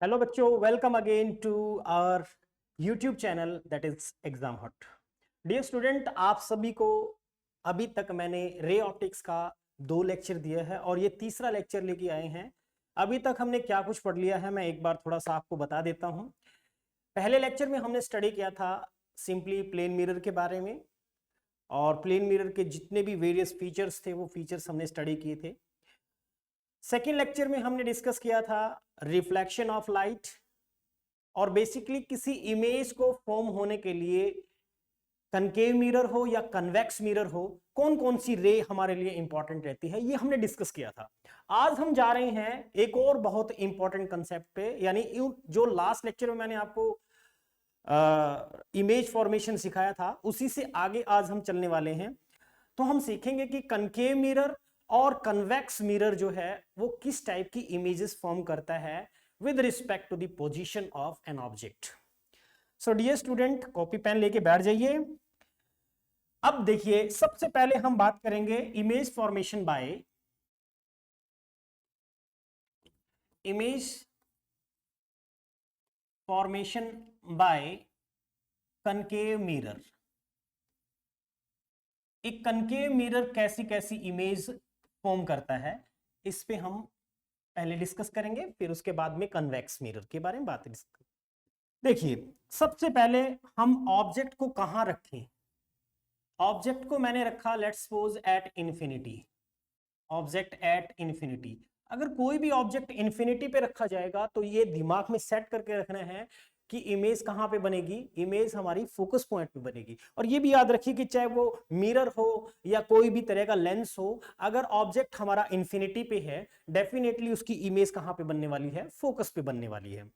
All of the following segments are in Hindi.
हेलो बच्चों, welcome again to our YouTube channel that is Exam Hut. Dear student, आप सभी को अभी तक मैंने रे ऑप्टिक्स का 2 लेक्चर दिया है और ये तीसरा लेक्चर लेके आए हैं। अभी तक हमने क्या कुछ पढ़ लिया है मैं एक बार थोड़ा सा आपको बता देता हूँ। पहले लेक्चर में हमने स्टडी किया था सिंपली प्लेन मिरर के बारे में, और प्लेन मिरर के जितने भी वेरियस फीचर्स थे वो फीचर्स हमने स्टडी किए थे। सेकेंड लेक्चर में हमने डिस्कस किया था रिफ्लेक्शन ऑफ लाइट, और बेसिकली किसी इमेज को फॉर्म होने के लिए कनकेव मिरर हो या कन्वेक्स मिरर हो, कौन कौन सी रे हमारे लिए इंपॉर्टेंट रहती है, ये हमने डिस्कस किया था। आज हम जा रहे हैं एक और बहुत इंपॉर्टेंट कंसेप्ट पे, यानी जो लास्ट लेक्चर में मैंने आपको इमेज फॉर्मेशन सिखाया था उसी से आगे आज हम चलने वाले हैं। तो हम सीखेंगे कि कनकेव मिरर और कन्वेक्स मिरर जो है वो किस टाइप की इमेजेस फॉर्म करता है with respect to the position of an object. So dear student, copy pen लेके बैठ जाइए। अब देखिए, सबसे पहले हम बात करेंगे image formation by concave mirror. एक कनकेव मिरर कैसी कैसी इमेज फॉर्म करता है, इस पे हम पहले डिस्कस करेंगे, फिर उसके बाद में कन्वेक्स मिरर के बारे में बात डिस्कस। देखिए, सबसे पहले हम ऑब्जेक्ट को कहां रखें। ऑब्जेक्ट को मैंने रखा let's suppose at infinity. Object at infinity, अगर कोई भी ऑब्जेक्ट इंफिनिटी पे रखा जाएगा तो ये दिमाग में सेट करके रखना है कि इमेज कहां पे बनेगी, इमेज हमारी फोकस पॉइंट पे बनेगी। और ये भी याद रखिए कि चाहे वो मिरर हो या कोई भी तरह का लेंस हो, अगर ऑब्जेक्ट हमारा इंफिनिटी पे है डेफिनेटली उसकी इमेज कहां पे बनने वाली है, फोकस पे बनने वाली है।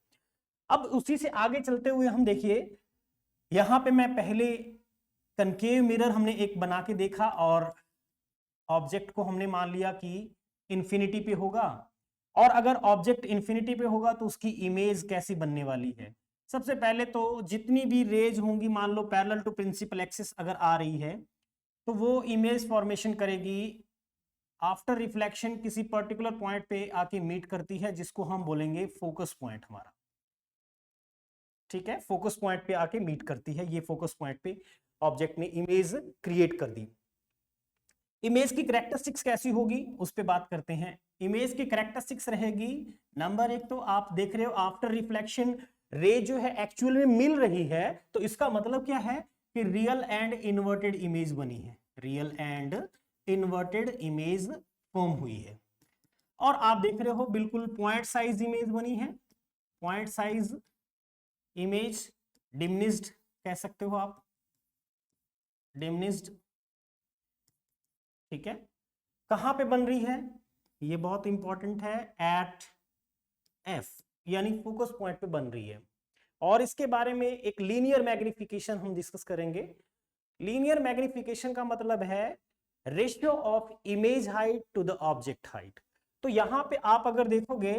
अब उसी से आगे चलते हुए हम देखिए, यहां पे मैं पहले कनकेव मिरर हमने एक बना के देखा और ऑब्जेक्ट को हमने मान लिया कि इंफिनिटी पे होगा, और अगर ऑब्जेक्ट इंफिनिटी पे होगा तो उसकी इमेज कैसी बनने वाली है। सबसे पहले तो जितनी भी रेज होंगी, मान लो पैरेलल टू प्रिंसिपल एक्सिस अगर आ रही है तो वो इमेज फॉर्मेशन करेगी आफ्टर रिफ्लेक्शन, किसी पर्टिकुलर पॉइंट पे आके मीट करती है जिसको हम बोलेंगे फोकस पॉइंट हमारा। ठीक है, फोकस पॉइंट पे आके मीट करती है, ये फोकस पॉइंट पे ऑब्जेक्ट ने इमेज क्रिएट कर दी। इमेज की कैरेक्टरिस्टिक्स कैसी होगी उस पे बात करते हैं। इमेज की कैरेक्टरिस्टिक्स रहेगी, नंबर एक तो आप देख रहे हो आफ्टर रिफ्लेक्शन रे जो है एक्चुअल में मिल रही है, तो इसका मतलब क्या है कि रियल एंड इन्वर्टेड इमेज बनी है, real and inverted image form हुई है। और आप देख रहे हो बिल्कुल पॉइंट साइज इमेज बनी है, पॉइंट साइज इमेज, डिमिनिश्ड कह सकते हो आप, डिमिनिश्ड। ठीक है, कहां पे बन रही है, ये बहुत इंपॉर्टेंट है, एट एफ यानी फोकस पॉइंट पे बन रही है। और इसके बारे में एक लीनियर मैग्निफिकेशन हम डिस्कस करेंगे। लीनियर मैग्निफिकेशन का मतलब है ratio of image height to the object height. तो यहां पे आप अगर देखोगे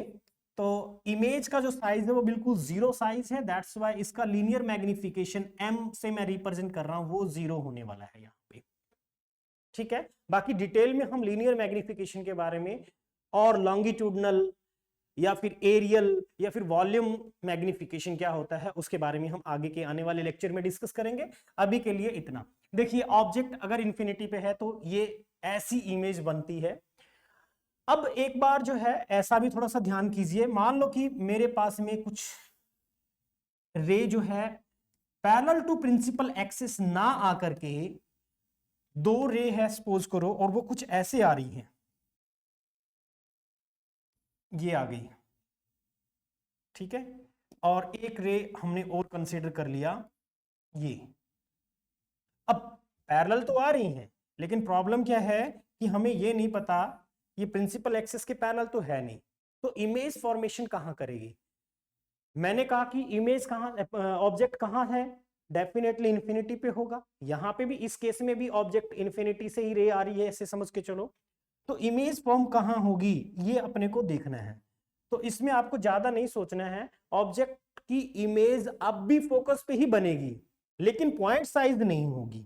तो इमेज का जो साइज है वो बिल्कुल जीरो साइज है, दैट्स वाई इसका लीनियर मैग्निफिकेशन एम से मैं रिप्रेजेंट कर रहा हूं, वो जीरो होने वाला है यहां पे। ठीक है, बाकी डिटेल में हम लीनियर मैग्निफिकेशन के बारे में और लॉन्गिट्यूडनल या फिर एरियल या फिर वॉल्यूम मैग्निफिकेशन क्या होता है उसके बारे में हम आगे के आने वाले लेक्चर में डिस्कस करेंगे। अभी के लिए इतना। देखिए, ऑब्जेक्ट अगर इंफिनिटी पे है तो ये ऐसी इमेज बनती है। अब एक बार जो है ऐसा भी थोड़ा सा ध्यान कीजिए, मान लो कि मेरे पास में कुछ रे जो है पैरेलल टू प्रिंसिपल एक्सिस ना आकर के दो रे है सपोज करो, और वो कुछ ऐसे आ रही हैं, ये आ गई। ठीक है, और एक रे हमने और कंसीडर कर लिया, ये। अब पैरेलल तो आ रही हैं, लेकिन प्रॉब्लम क्या है कि हमें ये नहीं पता, ये प्रिंसिपल एक्सिस के पैरेलल तो है नहीं, तो इमेज फॉर्मेशन कहां करेगी। मैंने कहा कि इमेज कहां, ऑब्जेक्ट कहां है, डेफिनेटली इंफिनिटी पे होगा। यहां पे भी इस केस में भी ऑब्जेक्ट इंफिनिटी से ही रे आ रही है, ऐसे समझ के चलो। तो इमेज फॉर्म कहां होगी ये अपने को देखना है। तो इसमें आपको ज्यादा नहीं सोचना है, ऑब्जेक्ट की इमेज अब भी फोकस पे ही बनेगी, लेकिन पॉइंट साइज नहीं होगी,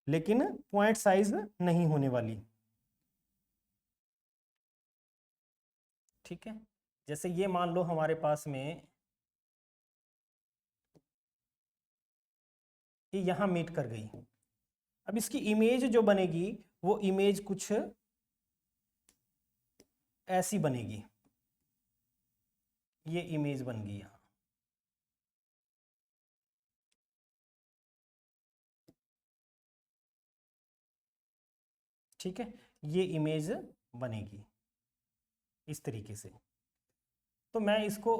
लेकिन पॉइंट साइज नहीं होने वाली। ठीक है, जैसे ये मान लो हमारे पास में ये यहां मीट कर गई, अब इसकी इमेज जो बनेगी वो इमेज कुछ ऐसी बनेगी, ये इमेज बन गई यहां। ठीक है, ये इमेज बनेगी इस तरीके से। तो मैं इसको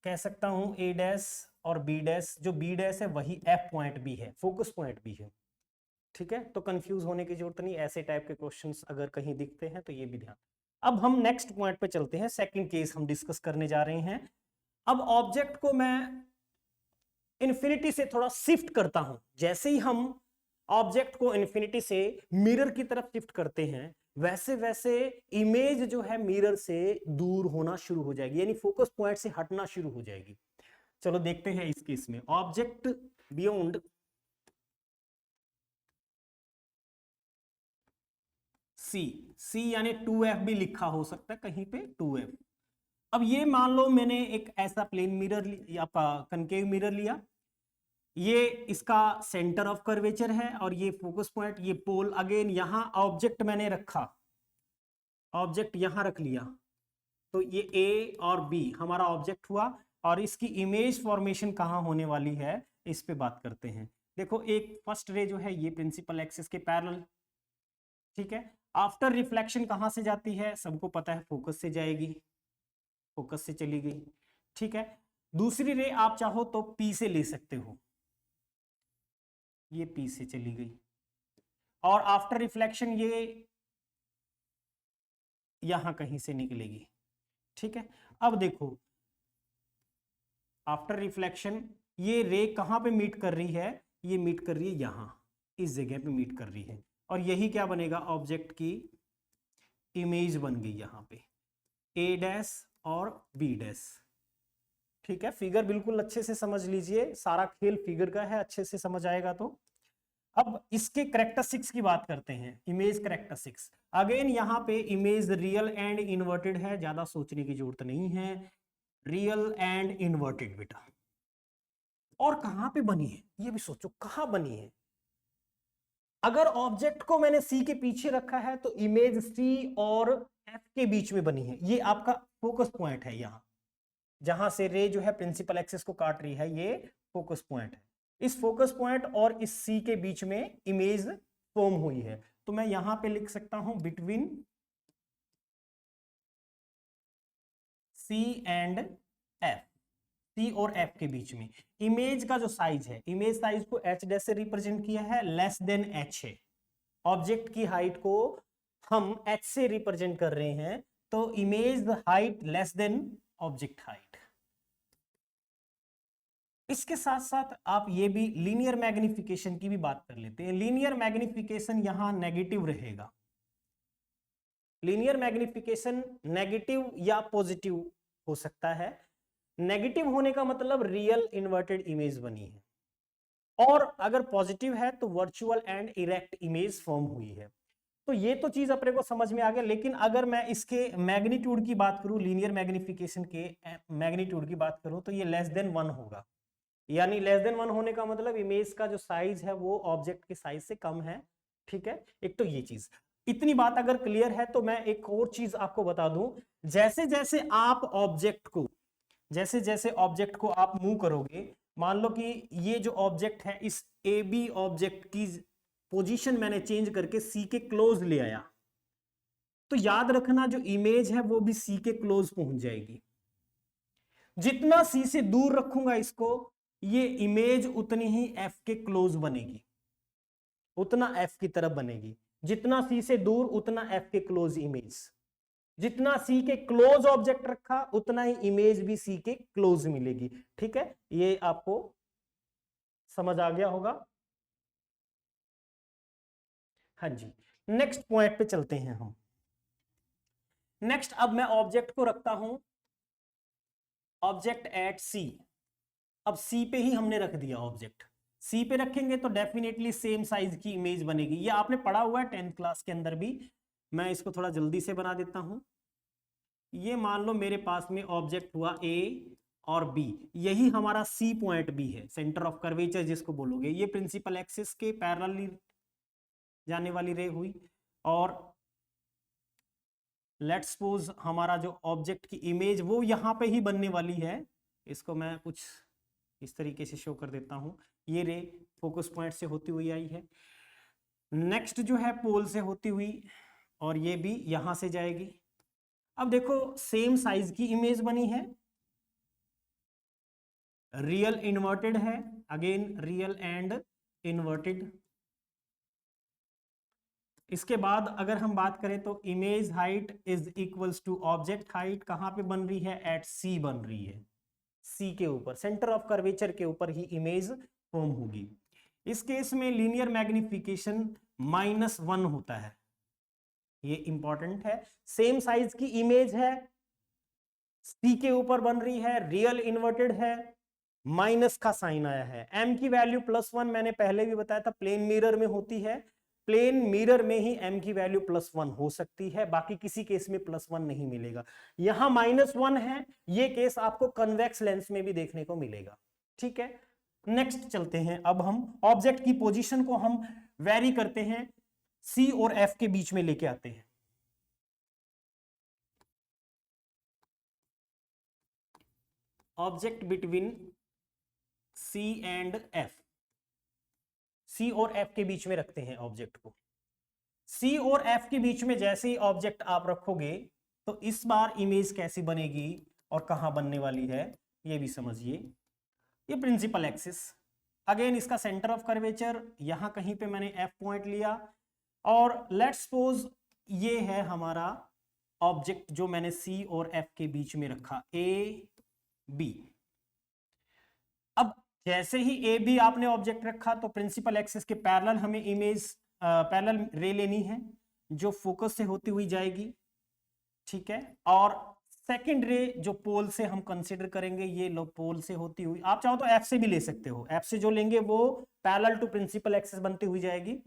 कह सकता हूं ए डैश और बी डैश, जो बी डैश है वही एफ पॉइंट भी है, फोकस पॉइंट भी है। ठीक है, तो कंफ्यूज होने की जरूरत नहीं, ऐसे टाइप के क्वेश्चंस अगर कहीं दिखते हैं तो ये भी ध्यान। अब हम नेक्स्ट पॉइंट पे चलते हैं, सेकंड केस हम डिस्कस करने जा रहे हैं। अब ऑब्जेक्ट को मैं इन्फिनिटी से थोड़ा शिफ्ट करता हूं, जैसे ही हम ऑब्जेक्ट को इन्फिनिटी से मिरर की तरफ शिफ्ट करते हैं वैसे वैसे इमेज जो है मिरर से दूर होना शुरू हो जाएगी, यानी फोकस पॉइंट से हटना शुरू हो जाएगी। चलो देखते हैं इस केस में, ऑब्जेक्ट बियॉन्ड सी यानी 2f भी लिखा हो सकता है कहीं पे 2f। अब ये मान लो मैंने एक ऐसा प्लेन मिरर आपका कनकेव मिरर लिया, ये इसका सेंटर ऑफ कर्वेचर है और ये फोकस पॉइंट, ये पोल। अगेन यहां ऑब्जेक्ट मैंने रखा, ऑब्जेक्ट यहां रख लिया, तो ये ए और बी हमारा ऑब्जेक्ट हुआ, और इसकी इमेज फॉर्मेशन कहां होने वाली है इस पे बात करते हैं। देखो एक फर्स्ट रे जो है ये प्रिंसिपल एक्सिस के पैरेलल, ठीक है। आफ्टर रिफ्लेक्शन कहां से जाती है सबको पता है, फोकस से जाएगी, फोकस से चली गई, ठीक है। दूसरी रे आप चाहो तो पी से ले सकते हो, ये पी से चली गई, और आफ्टर रिफ्लेक्शन ये यहां कहीं से निकलेगी, ठीक है। अब देखो आफ्टर रिफ्लेक्शन ये रे कहां पे मीट कर रही है, ये मीट कर रही है यहां, इस जगह पे मीट कर रही है, और यही क्या बनेगा, ऑब्जेक्ट की इमेज बन गई यहां पे, ए डैश और बी डैश। ठीक है, फिगर बिल्कुल अच्छे से समझ लीजिए, सारा खेल फिगर का है, अच्छे से समझ आएगा तो। अब इसके कैरेक्टरिस्टिक्स की बात करते हैं, इमेज कैरेक्टरिस्टिक्स। अगेन यहाँ पे इमेज रियल एंड इन्वर्टेड है, ज्यादा सोचने की जरूरत नहीं है, रियल एंड इन्वर्टेड बेटा। और कहां पे बनी है ये भी सोचो, कहां बनी है। अगर ऑब्जेक्ट को मैंने सी के पीछे रखा है तो इमेज सी और एफ के बीच में बनी है, ये आपका फोकस पॉइंट है, यहां जहां से रे जो है प्रिंसिपल एक्सिस को काट रही है, ये फोकस पॉइंट है। इस फोकस पॉइंट और इस सी के बीच में इमेज फॉर्म हुई है, तो मैं यहां पे लिख सकता हूं between C and F, C और एफ के बीच में इमेज का जो साइज है, इमेज साइज को एच डैश से रिप्रेजेंट किया है, लेस देन एच है। ऑब्जेक्ट की हाइट को हम एच से रिप्रेजेंट कर रहे हैं, तो image height less than object height. इसके साथ साथ आप ये भी लीनियर मैग्निफिकेशन की भी बात कर लेते हैं। लीनियर मैग्निफिकेशन यहां नेगेटिव रहेगा, लीनियर मैग्निफिकेशन नेगेटिव या पॉजिटिव हो सकता है। नेगेटिव होने का मतलब रियल इन्वर्टेड इमेज बनी है, और अगर पॉजिटिव है तो virtual and erect image form हुई है। तो ये तो चीज अपने को समझ में आ गया, लेकिन अगर मैं इसके मैग्नीट्यूड की बात करूं, लीनियर मैग्निफिकेशन के मैग्नीट्यूड की बात करूं, तो ये लेस देन 1 होगा, यानी लेस देन 1 होने का मतलब इमेज का जो साइज है वो ऑब्जेक्ट के साइज से कम है, ठीक है। एक तो ये चीज, इतनी बात अगर क्लियर है तो मैं एक और चीज आपको बता दूं, जैसे जैसे आप ऑब्जेक्ट को, जैसे जैसे ऑब्जेक्ट को आप मूव करोगे, मान लो कि ये जो ऑब्जेक्ट है, इस ए बी ऑब्जेक्ट की पोजीशन मैंने चेंज करके सी के क्लोज ले आया, तो याद रखना जो इमेज है वो भी सी के क्लोज पहुंच जाएगी। जितना सी से दूर रखूंगा इसको, ये इमेज उतनी ही एफ के क्लोज बनेगी, उतना एफ की तरफ बनेगी। जितना सी से दूर उतना एफ के क्लोज इमेज, जितना सी के क्लोज ऑब्जेक्ट रखा उतना ही इमेज भी सी के क्लोज मिलेगी, ठीक है। ये आपको समझ आ गया होगा। हाँ जी, नेक्स्ट पॉइंट पे चलते हैं हम। नेक्स्ट अब मैं ऑब्जेक्ट को रखता हूं, ऑब्जेक्ट एट सी। अब सी पे ही हमने रख दिया ऑब्जेक्ट, सी पे रखेंगे तो डेफिनेटली सेम साइज की इमेज बनेगी, ये आपने पढ़ा हुआ है 10th क्लास के अंदर भी। मैं इसको थोड़ा जल्दी से बना देता हूं। ये मान लो मेरे पास में ऑब्जेक्ट हुआ ए और बी, यही हमारा सी पॉइंट बी है, सेंटर ऑफ कर्वेचर जिसको बोलोगे। ये प्रिंसिपल एक्सिस के पैरेलली जाने वाली रे हुई, और लेट्स सपोज हमारा जो ऑब्जेक्ट की इमेज वो यहां पे ही बनने वाली है। इसको मैं कुछ इस तरीके से शो कर देता हूं। ये रे फोकस पॉइंट से होती हुई आई है, नेक्स्ट जो है पोल से होती हुई, और ये भी यहां से जाएगी। अब देखो सेम साइज की इमेज बनी है, रियल इन्वर्टेड है, अगेन रियल एंड इन्वर्टेड। इसके बाद अगर हम बात करें तो image height is equals to object height, कहां पे बन रही है, एट सी बन रही है, सी के ऊपर, सेंटर ऑफ कर्वेचर के ऊपर ही इमेज फॉर्म होगी। इस केस में लीनियर मैग्निफिकेशन -1 होता है, ये इंपॉर्टेंट है। सेम साइज की इमेज है, सी के ऊपर बन रही है, रियल इन्वर्टेड है, माइनस का साइन आया है। एम की वैल्यू +1 मैंने पहले भी बताया था प्लेन मिरर में होती है, प्लेन मिरर में ही एम की वैल्यू +1 हो सकती है, बाकी किसी केस में +1 नहीं मिलेगा। यहां -1 है, ये केस आपको कन्वेक्स लेंस में भी देखने को मिलेगा। ठीक है, नेक्स्ट चलते हैं। अब हम ऑब्जेक्ट की पोजीशन को हम वेरी करते हैं, सी और एफ के बीच में लेके आते हैं। Object between C and F, C और एफ के बीच में रखते हैं ऑब्जेक्ट को। सी और एफ के बीच में जैसे ही ऑब्जेक्ट आप रखोगे तो इस बार इमेज कैसी बनेगी और कहां बनने वाली है ये भी समझिए। ये प्रिंसिपल एक्सिस, अगेन इसका सेंटर ऑफ कर्वेचर यहां कहीं पे मैंने एफ पॉइंट लिया, और लेट्स सपोज ये है हमारा ऑब्जेक्ट जो मैंने सी और एफ के बीच में रखा, ए बी। अब जैसे ही ए बी आपने ऑब्जेक्ट रखा तो प्रिंसिपल एक्सिस के पैरेलल हमें इमेज पैरेलल रे लेनी है जो फोकस से होती हुई जाएगी। ठीक है, और सेकंड रे जो पोल से हम कंसीडर करेंगे, ये लो पोल से होती हुई, आप चाहो तो एफ से भी ले सकते हो, एफ से जो लेंगे वो पैरेलल टू प्रिंसिपल एक्सिस बनती हुई जाएगी।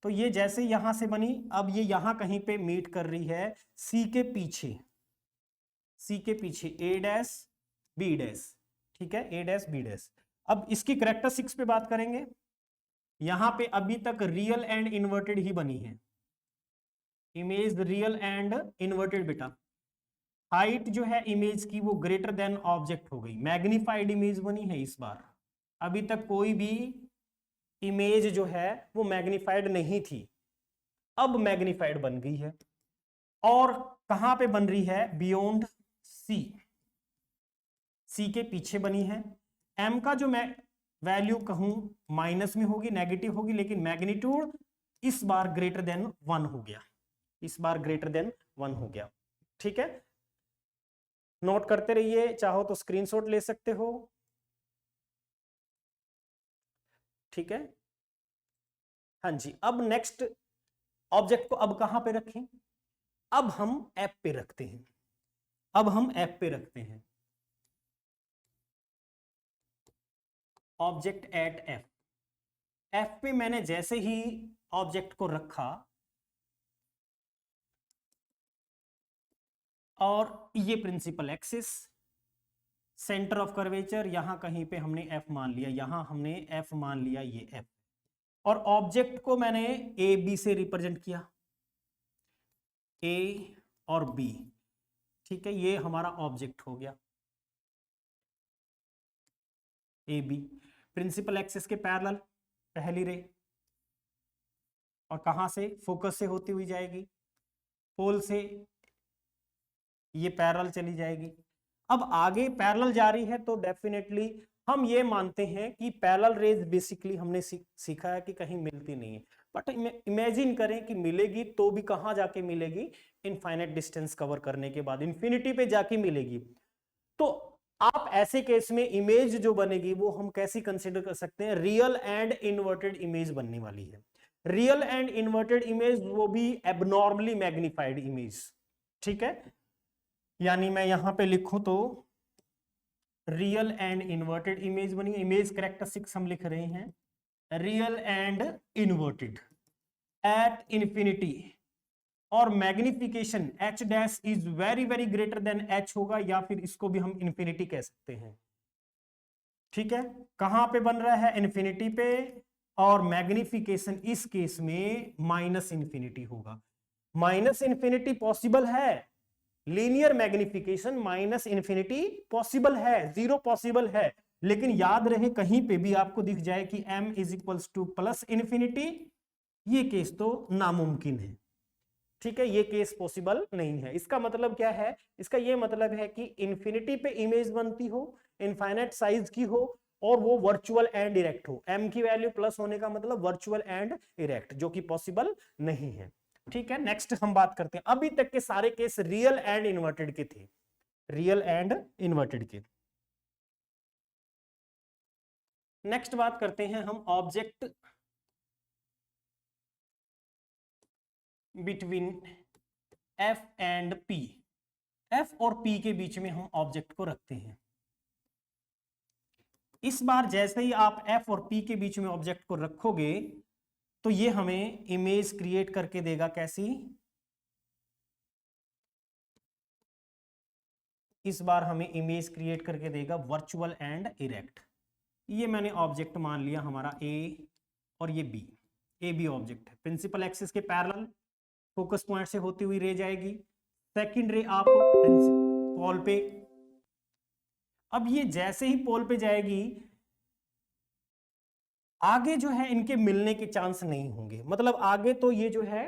तो ये जैसे यहां से बनी, अब ये यहां कहीं पे मीट कर रही है सी के पीछे, सी के पीछे ए डैश बी डैश। ठीक है, ए डैश बी डैश। अब इसकी कैरेक्टरिस्टिक्स पे बात करेंगे। यहां पे अभी तक रियल एंड इन्वर्टेड ही बनी है, इमेज रियल एंड इन्वर्टेड बेटा। हाइट जो है इमेज की वो ग्रेटर देन ऑब्जेक्ट हो गई, मैग्नीफाइड इमेज बनी है इस बार। अभी तक कोई भी इमेज जो है वो मैग्नीफाइड नहीं थी, अब मैग्नीफाइड बन गई है। और कहां पे बन रही है, बियॉन्ड सी, सी के पीछे बनी है। एम का जो मैं वैल्यू कहूं माइनस में होगी, नेगेटिव होगी, लेकिन मैग्नीट्यूड इस बार ग्रेटर देन 1 हो गया, इस बार ग्रेटर देन 1 हो गया। ठीक है, नोट करते रहिए, चाहो तो स्क्रीनशॉट ले सकते हो। ठीक है, हाँ जी। अब नेक्स्ट ऑब्जेक्ट को अब कहां पे रखें, अब हम एफ पे रखते हैं, अब हम एफ पे रखते हैं ऑब्जेक्ट एट एफ। एफ पे मैंने जैसे ही ऑब्जेक्ट को रखा और ये principal axis, centre of curvature यहां कहीं पे हमने एफ मान लिया, यहां हमने एफ मान लिया, ये एफ, और ऑब्जेक्ट को मैंने ए बी से रिप्रेजेंट किया, ए और बी। ठीक है, ये हमारा ऑब्जेक्ट हो गया ए बी, प्रिंसिपल एक्सिस के पैरेलल पहली रे, और कहां से, फोकस से होती हुई जाएगी, पोल से ये पैरेलल चली जाएगी। अब आगे पैरेलल जा रही है तो डेफिनेटली हम ये मानते हैं कि पैरेलल रेज बेसिकली हमने सीखा है कि कहीं मिलती नहीं है, बट इमेजिन करें कि मिलेगी तो भी कहां जाके मिलेगी, इनफाइनाइट डिस्टेंस कवर करने के बाद इंफिनिटी पे जाके मिलेगी। तो आप ऐसे केस में इमेज जो बनेगी वो हम कैसी कंसीडर कर सकते हैं, रियल एंड इन्वर्टेड इमेज बनने वाली है। रियल एंड इन्वर्टेड इमेज, वो भी एबनॉर्मली मैग्नीफाइड इमेज। ठीक है, यानी मैं यहां पे लिखूं तो रियल एंड इन्वर्टेड इमेज बनी, इमेज कैरेक्टरिस्टिक्स हम लिख रहे हैं real and inverted at infinity और magnification H dash is very very greater than H होगा, या फिर इसको भी हम इन्फिनिटी कह सकते हैं। ठीक है, कहां पे बन रहा है? इन्फिनिटी पे। और मैग्निफिकेशन इस केस में माइनस इन्फिनिटी होगा। माइनस इन्फिनिटी पॉसिबल है, linear magnification minus infinity possible है, जीरो पॉसिबल है। लेकिन याद रहे कहीं पे भी आपको दिख जाए कि m is equals two plus infinity, ये केस तो नामुमकिन है। ठीक है, ये केस पॉसिबल नहीं है। इसका मतलब क्या है? इसका ये मतलब है कि इन्फिनिटी पे इमेज बनती हो, इनफाइनाइट साइज की हो, और वो वर्चुअल एंड इरेक्ट हो। m की वैल्यू प्लस होने का मतलब वर्चुअल एंड इरेक्ट, जो कि पॉसिबल नहीं है। ठीक है, नेक्स्ट हम बात करते हैं। अभी तक के सारे केस रियल एंड इन्वर्टेड के थे, रियल एंड इन्वर्टेड के। नेक्स्ट बात करते हैं हम object between f and p। f और p के बीच में हम ऑब्जेक्ट को रखते हैं। इस बार जैसे ही आप f और p के बीच में ऑब्जेक्ट को रखोगे तो ये हमें इमेज क्रिएट करके देगा। कैसी? इस बार हमें इमेज क्रिएट करके देगा वर्चुअल एंड इरेक्ट। ये मैंने ऑब्जेक्ट मान लिया हमारा a और ये b। ए बी ऑब्जेक्ट है, प्रिंसिपल एक्सिस के पैरेलल फोकस पॉइंट से होती हुई रे जाएगी। सेकंड रे आप पोल पे, अब ये जैसे ही पोल पे जाएगी आगे जो है इनके मिलने के चांस नहीं होंगे। मतलब आगे तो ये जो है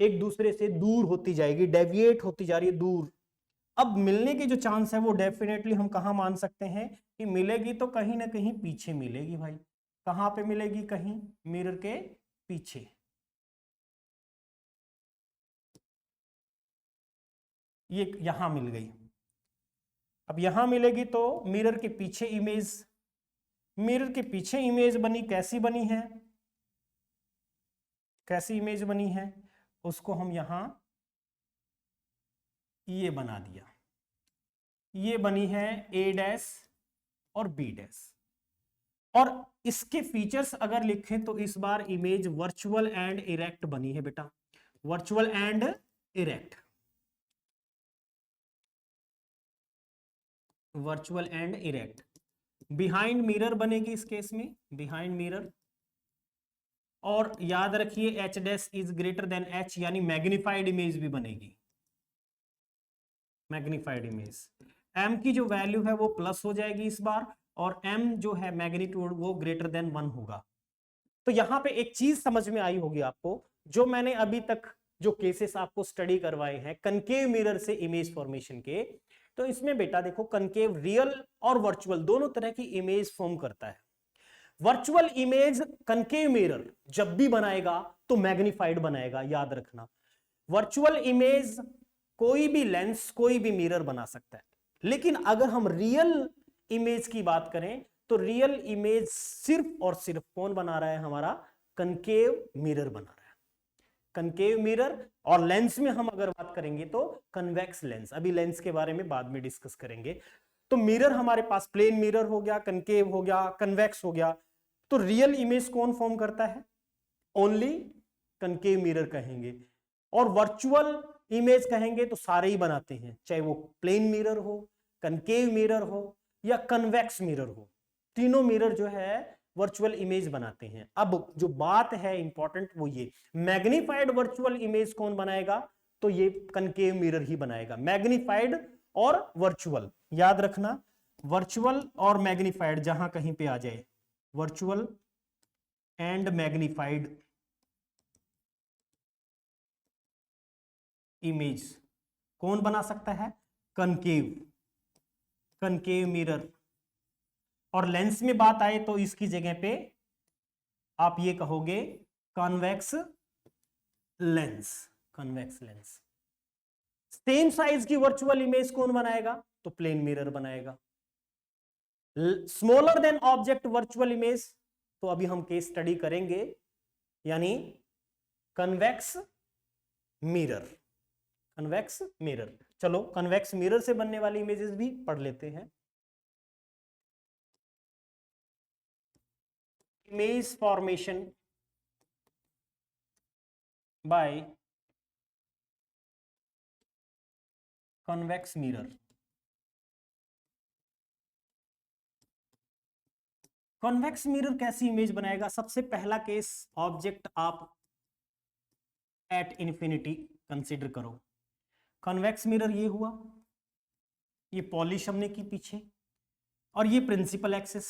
एक दूसरे से दूर होती जाएगी, डेविएट होती जा रही है दूर। अब मिलने के जो चांस है वो डेफिनेटली हम कहां मान सकते हैं कि मिलेगी तो कहीं ना कहीं पीछे मिलेगी भाई। कहां पे मिलेगी? कहीं मिरर के पीछे। ये यहां मिल गई। अब यहां मिलेगी तो मिरर के पीछे इमेज, मिरर के पीछे इमेज बनी। कैसी बनी है? कैसी इमेज बनी है? उसको हम यहां ये बना दिया। ये बनी है ए डैश और बी डैश। और इसके फीचर्स अगर लिखें तो इस बार इमेज वर्चुअल एंड इरेक्ट बनी है बेटा, virtual and erect, virtual and erect. Behind mirror बनेगी इस केस में, बिहाइंड मिरर। और याद रखिए H dash is greater than H, यानी मैग्निफाइड इमेज भी बनेगी, मैग्निफाइड इमेज। एम की जो वैल्यू है वो प्लस हो जाएगी इस बार, और एम जो है मैग्नीट्यूड वो ग्रेटर देन 1 होगा। तो यहां पे एक चीज समझ में आई होगी आपको, जो मैंने अभी तक जो केसेस आपको स्टडी करवाए हैं कनकेव मिरर से इमेज फॉर्मेशन के, तो इसमें बेटा देखो कनकेव रियल और वर्चुअल दोनों तरह की इमेज फॉर्म करता है। वर्चुअल इमेज कनकेव मिरर जब भी बनाएगा तो मैग्नीफाइड बनाएगा, याद रखना। वर्चुअल इमेज कोई भी लेंस कोई भी मिरर बना सकता है। लेकिन अगर हम रियल इमेज की बात करें तो रियल इमेज सिर्फ और सिर्फ कौन बना रहा है? हमारा कनकेव मिरर बना रहा है, कनकेव मिरर। और लेंस में हम अगर बात करेंगे तो कन्वेक्स लेंस, अभी लेंस के बारे में बाद में डिस्कस करेंगे। तो मिरर हमारे पास प्लेन मिरर हो गया, कनकेव हो गया, कन्वेक्स हो गया। तो रियल इमेज कौन फॉर्म करता है? ओनली कनकेव मिरर कहेंगे। और वर्चुअल इमेज कहेंगे तो सारे ही बनाते हैं, चाहे वो प्लेन मिरर हो, कनकेव मिरर हो या कन्वेक्स मिरर हो, तीनों मिरर जो है वर्चुअल इमेज बनाते हैं। अब जो बात है इंपॉर्टेंट वो ये, मैग्नीफाइड वर्चुअल इमेज कौन बनाएगा? तो ये कनकेव मिरर ही बनाएगा। मैग्नीफाइड और वर्चुअल याद रखना, वर्चुअल और मैग्नीफाइड जहां कहीं पे आ जाए, वर्चुअल एंड मैग्नीफाइड इमेज कौन बना सकता है? Concave, concave mirror. और लेंस में बात आए तो इसकी जगह पे आप ये कहोगे convex lens, convex lens. Same size की वर्चुअल इमेज कौन बनाएगा? तो प्लेन मिरर बनाएगा। Smaller than object virtual image, तो अभी हम केस स्टडी करेंगे, यानी कन्वेक्स मिरर, कन्वेक्स मिरर। चलो कन्वेक्स मिरर से बनने वाली इमेजेस भी पढ़ लेते हैं। Image formation by convex mirror. Convex mirror कैसी इमेज बनाएगा? सबसे पहला केस, ऑब्जेक्ट आप एट इंफिनिटी कंसीडर करो। कॉन्वेक्स मिरर ये हुआ, ये पॉलिश हमने की पीछे, और ये प्रिंसिपल एक्सिस,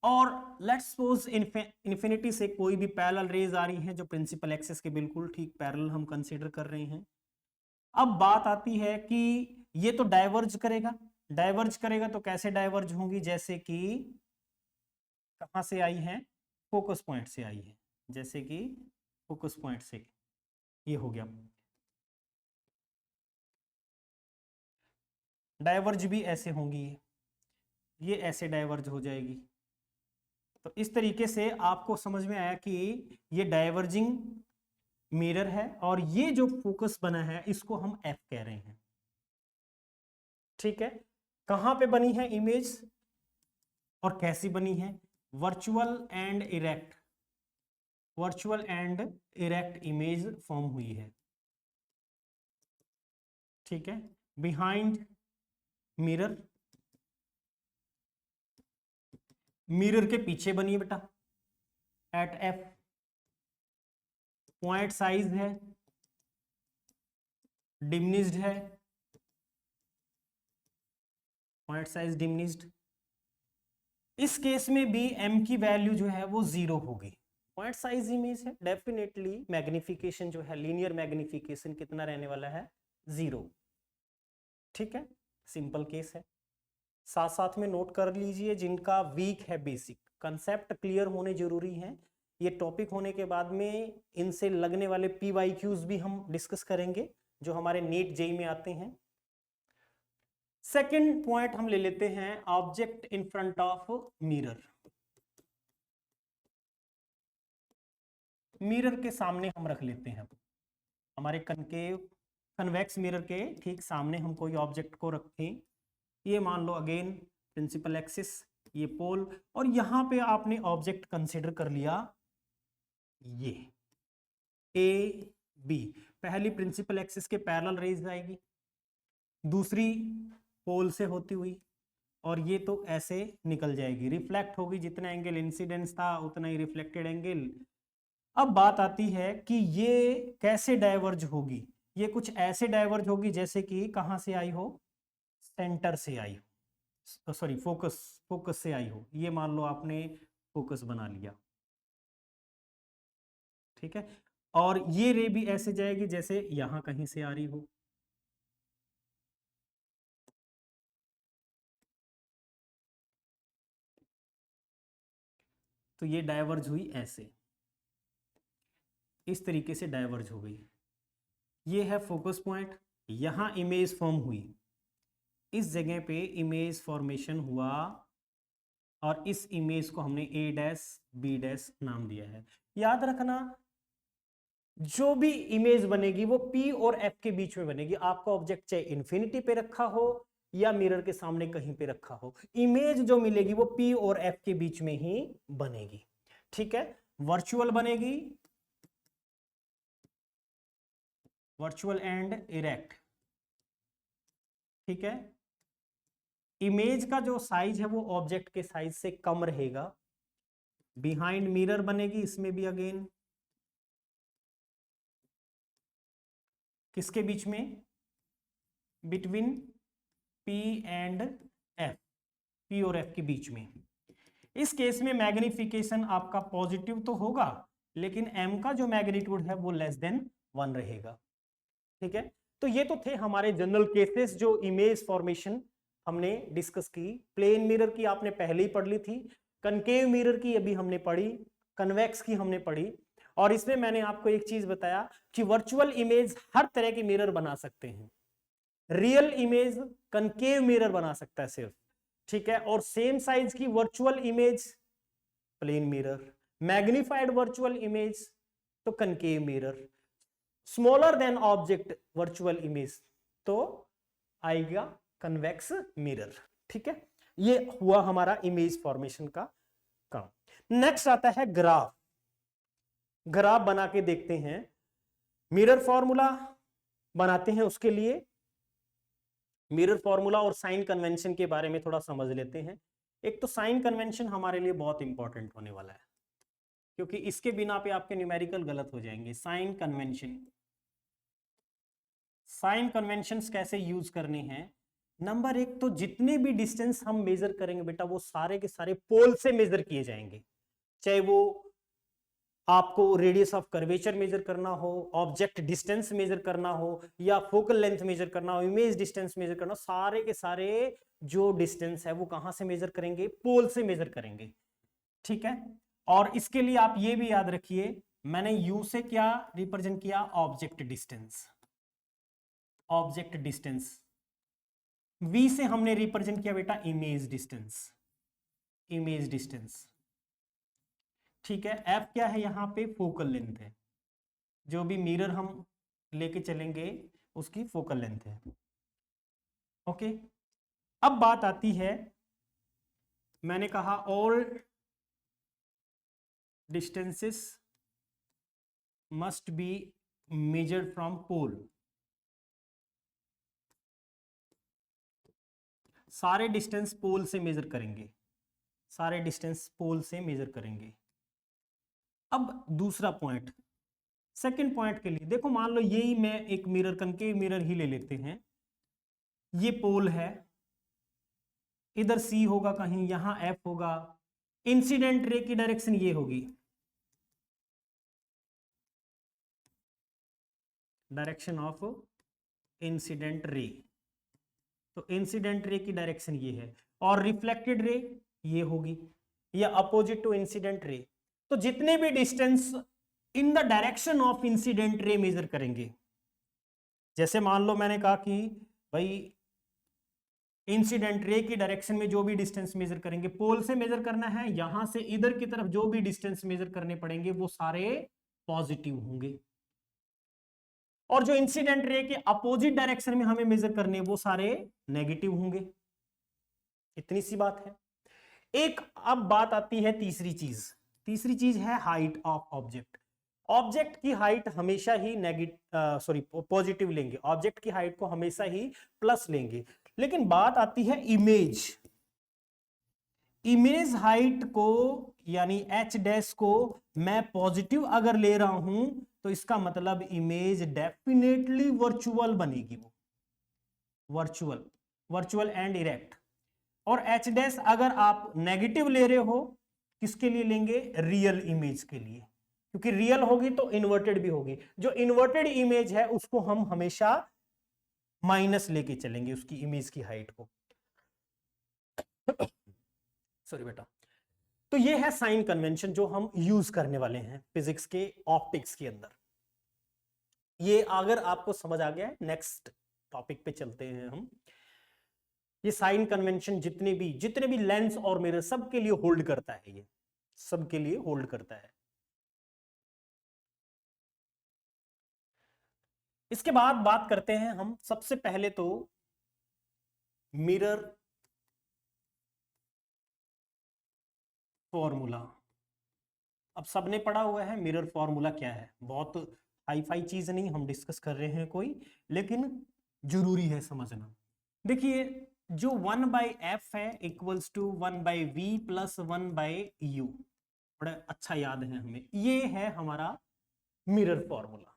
और लेट्स सपोज इंफिनिटी से कोई भी पैरेलल रेज आ रही हैं जो प्रिंसिपल एक्सिस के बिल्कुल ठीक पैरेलल हम कंसीडर कर रहे हैं। अब बात आती है कि ये तो डाइवर्ज करेगा, डाइवर्ज करेगा तो कैसे डाइवर्ज होंगी? जैसे कि कहां से आई है? फोकस पॉइंट से आई है, जैसे कि फोकस पॉइंट से ये हो गया। डाइवर्ज भी ऐसे होंगी, ये ऐसे डाइवर्ज हो जाएगी। तो इस तरीके से आपको समझ में आया कि ये डाइवर्जिंग मिरर है, और ये जो फोकस बना है इसको हम एफ कह रहे हैं। ठीक है, कहां पे बनी है इमेज और कैसी बनी है? Virtual and erect, virtual and erect image form हुई है। ठीक है, बिहाइंड मिरर, मिरर के पीछे बनी है बेटा, एट एफ। पॉइंट साइज है डिमिनिश्ड है, पॉइंट साइज डिमिनिश्ड। इस केस में भी m की वैल्यू जो है वो 0 होगी। पॉइंट साइज इमेज है, डेफिनेटली मैग्निफिकेशन जो है, लीनियर मैग्निफिकेशन कितना रहने वाला है? 0। ठीक है, सिंपल केस है। साथ साथ में नोट कर लीजिए, जिनका वीक है बेसिक कंसेप्ट क्लियर होने जरूरी है। ये टॉपिक होने के बाद में इनसे लगने वाले PYQs भी हम डिस्कस करेंगे जो हमारे नीट जेई में आते हैं। सेकंड पॉइंट हम ले लेते हैं, object in front of mirror. Mirror के सामने हम रख लेते हैं, हमारे कनकेव कन्वेक्स मिरर के ठीक सामने हम कोई ऑब्जेक्ट को रखें। ये मान लो अगेन प्रिंसिपल एक्सिस, ये पोल, और यहां पे आपने ऑब्जेक्ट कंसीडर कर लिया ये ए बी। पहली प्रिंसिपल एक्सिस के पैरेलल रेज आएगी, दूसरी पोल से होती हुई, और ये तो ऐसे निकल जाएगी, रिफ्लेक्ट होगी। जितना एंगल इंसिडेंस था उतना ही रिफ्लेक्टेड एंगल। अब बात आती है कि ये कैसे डाइवर्ज होगी? ये कुछ ऐसे डाइवर्ज होगी जैसे कि कहां से आई हो? सेंटर से आई हो, सॉरी फोकस से आई हो। ये मान लो आपने फोकस बना लिया, ठीक है, और ये रे भी ऐसे जाएगी जैसे यहां कहीं से आ रही हो। तो ये डाइवर्ज हुई ऐसे, इस तरीके से डाइवर्ज हो गई। ये है फोकस पॉइंट, यहां इमेज फॉर्म हुई, इस जगह पे इमेज फॉर्मेशन हुआ, और इस इमेज को हमने A डैश B डैश नाम दिया है। याद रखना, जो भी इमेज बनेगी वो P और F के बीच में बनेगी। आपका ऑब्जेक्ट चाहे इन्फिनिटी पे रखा हो या मिरर के सामने कहीं पे रखा हो, इमेज जो मिलेगी वो P और F के बीच में ही बनेगी। ठीक है, वर्चुअल बनेगी, वर्चुअल एंड इरेक्ट। ठीक है, इमेज का जो साइज है वो ऑब्जेक्ट के साइज से कम रहेगा। बिहाइंड मिरर बनेगी, इसमें भी अगेन किसके बीच में? Between P and F, P और F के बीच में। इस केस में मैग्निफिकेशन आपका पॉजिटिव तो होगा, लेकिन m का जो मैग्नीट्यूड है वो लेस देन 1 रहेगा। ठीक है, तो ये तो थे हमारे जनरल केसेस जो इमेज फॉर्मेशन हमने डिस्कस की। प्लेन मिरर की आपने पहले ही पढ़ ली थी, कनकेव मिरर की अभी हमने पढ़ी, कन्वेक्स की हमने पढ़ी, और इसमें मैंने आपको एक चीज बताया कि वर्चुअल इमेज हर तरह की मिरर बना सकते हैं, रियल इमेज कनकेव मिरर बना सकता है सिर्फ। ठीक है, और सेम साइज की virtual image plane mirror, magnified virtual image तो concave mirror, smaller than object virtual image तो आएगा कन्वेक्स मिरर। ठीक है, ये हुआ हमारा इमेज फॉर्मेशन का काम। नेक्स्ट आता है ग्राफ। ग्राफ बना के देखते हैं, मिरर फॉर्मूला बनाते हैं उसके लिए। मिरर फॉर्मूला और साइन कन्वेंशन के बारे में थोड़ा समझ लेते हैं। एक तो साइन कन्वेंशन हमारे लिए बहुत इंपॉर्टेंट होने वाला है, क्योंकि इसके बिना पे आपके न्यूमेरिकल गलत हो जाएंगे। साइन कन्वेंशन, साइन कन्वेंशंस कैसे यूज करने हैं? नंबर एक तो जितने भी डिस्टेंस हम मेजर करेंगे बेटा वो सारे के सारे पोल से मेजर किए जाएंगे, चाहे वो आपको रेडियस ऑफ कर्वेचर मेजर करना हो, ऑब्जेक्ट डिस्टेंस मेजर करना हो, या फोकल लेंथ मेजर करना हो, इमेज डिस्टेंस मेजर करना हो, सारे के सारे जो डिस्टेंस है वो कहां से मेजर करेंगे? पोल से मेजर करेंगे। ठीक है, और इसके लिए आप ये भी याद रखिए, मैंने यू से क्या रिप्रेजेंट किया? Object distance. Object distance v से हमने रिप्रेजेंट किया बेटा इमेज डिस्टेंस। इमेज डिस्टेंस, ठीक है। एफ क्या है? यहां पे फोकल लेंथ है, जो भी मिरर हम लेके चलेंगे उसकी फोकल लेंथ है। ओके, अब बात आती है, मैंने कहा all distances must be measured from pole. सारे डिस्टेंस पोल से मेजर करेंगे, सारे डिस्टेंस पोल से मेजर करेंगे। अब दूसरा पॉइंट, सेकंड पॉइंट के लिए देखो, मान लो यही मैं एक मिरर, कनकेव मिरर ही ले लेते हैं, ये पोल है, इधर सी होगा कहीं, यहां एफ होगा, इंसिडेंट रे की डायरेक्शन ये होगी, डायरेक्शन ऑफ इंसिडेंट रे, तो इंसिडेंट रे की डायरेक्शन ये है, और रिफ्लेक्टेड रे ये होगी, या अपोजिट टू इंसिडेंट रे। तो जितने भी distance in the direction of incident ray measure करेंगे, जैसे मान लो मैंने कहा कि भाई इंसिडेंट रे की डायरेक्शन में जो भी डिस्टेंस मेजर करेंगे, पोल से मेजर करना है, यहां से इधर की तरफ जो भी डिस्टेंस मेजर करने पड़ेंगे वो सारे पॉजिटिव होंगे, और जो इंसिडेंट रे के अपोजिट डायरेक्शन में हमें मेजर करने वो सारे नेगेटिव होंगे। इतनी सी बात है। एक अब बात आती है तीसरी चीज, तीसरी चीज है हाइट ऑफ ऑब्जेक्ट। ऑब्जेक्ट की हाइट हमेशा ही पॉजिटिव लेंगे, ऑब्जेक्ट की हाइट को हमेशा ही प्लस लेंगे, लेकिन बात आती है इमेज, इमेज हाइट को यानी एच डैश को मैं पॉजिटिव अगर ले रहा हूं तो इसका मतलब इमेज डेफिनेटली वर्चुअल बनेगी, वो वर्चुअल, वर्चुअल एंड इरेक्ट। और एच डैश अगर आप नेगेटिव ले रहे हो, किसके लिए लेंगे? रियल इमेज के लिए, क्योंकि रियल होगी तो इन्वर्टेड भी होगी। जो इन्वर्टेड इमेज है उसको हम हमेशा माइनस लेके चलेंगे, उसकी इमेज की हाइट को। सॉरी बेटा। तो ये है साइन कन्वेंशन जो हम यूज करने वाले हैं फिजिक्स के ऑप्टिक्स के अंदर। ये अगर आपको समझ आ गया है, नेक्स्ट टॉपिक पे चलते हैं हम। ये साइन कन्वेंशन जितने भी लेंस और मिरर सबके लिए होल्ड करता है, ये सबके लिए होल्ड करता है। इसके बाद बात करते हैं हम सबसे पहले तो मिरर फॉर्मूला। अब सबने पढ़ा हुआ है मिरर फॉर्मूला क्या है, बहुत हाई फाई चीज नहीं हम डिस्कस कर रहे हैं कोई, लेकिन जरूरी है समझना। देखिए जो 1/f है equals to 1/v plus 1/u, बड़ा अच्छा याद है हमें, ये है हमारा मिरर फॉर्मूला।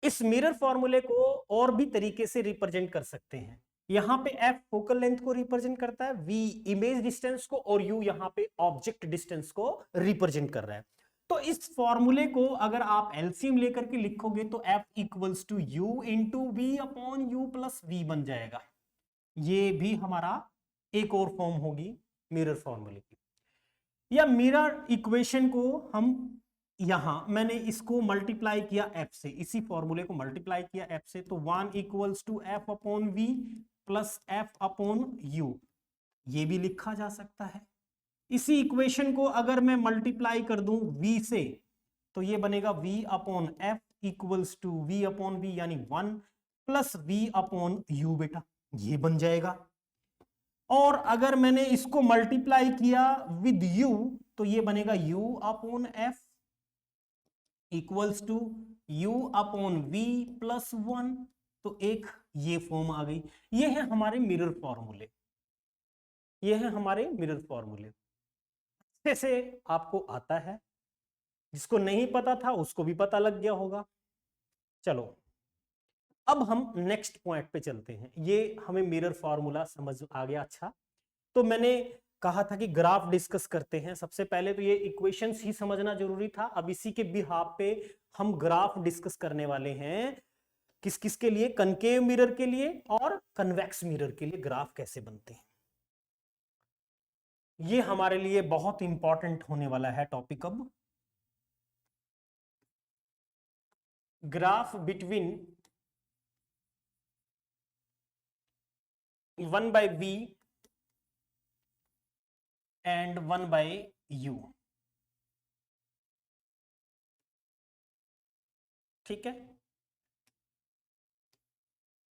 इस मिरर फॉर्मूले को और भी तरीके से रिप्रेजेंट कर सकते हैं। यहां पे f फोकल लेंथ को रिप्रेजेंट करता है, v इमेज डिस्टेंस को, और u यहां पे ऑब्जेक्ट डिस्टेंस को रिप्रेजेंट कर रहा है। तो इस फॉर्मूले को अगर आप एलसीएम लेकर के लिखोगे तो f equals to u into v upon u plus v बन जाएगा। ये भी हमारा एक और फॉर्म होगी मिरर फॉर्मूले की। या मिरर इक्वेशन को हम यहां मैंने इसको मल्टीप्लाई किया f से, इसी फॉर्मूले को मल्टीप्लाई किया f से, तो 1 equals to f upon v plus f upon u, ये भी लिखा जा सकता है। इसी इक्वेशन को अगर मैं मल्टीप्लाई कर दूं v से, तो ये बनेगा v upon f equals to v upon v यानी 1 प्लस v अपॉन u, बेटा ये बन जाएगा। और अगर मैंने इसको मल्टीप्लाई किया विद u, तो ये बनेगा u upon f equals to u upon v plus 1, तो एक ये फॉर्म आ गई। ये है हमारे मिरर फॉर्मूले, ये है हमारे मिरर फॉर्मूले। जैसे आपको आता है, जिसको नहीं पता था उसको भी पता लग गया होगा। चलो अब हम नेक्स्ट पॉइंट पे चलते हैं। ये हमें मिरर फॉर्मूला समझ आ गया। अच्छा, तो मैंने कहा था कि ग्राफ डिस्कस करते हैं। सबसे पहले तो ये इक्वेशंस ही समझना जरूरी था। अब इसी के बिहाफ पे हम ग्राफ डिस्कस करने वाले हैं। किस किस के लिए? कनकेव मिरर के लिए और कन्वेक्स मिरर के लिए ग्राफ कैसे बनते हैं। ये हमारे लिए बहुत इंपॉर्टेंट होने वाला है टॉपिक। अब graph between 1/v and 1/u। ठीक है,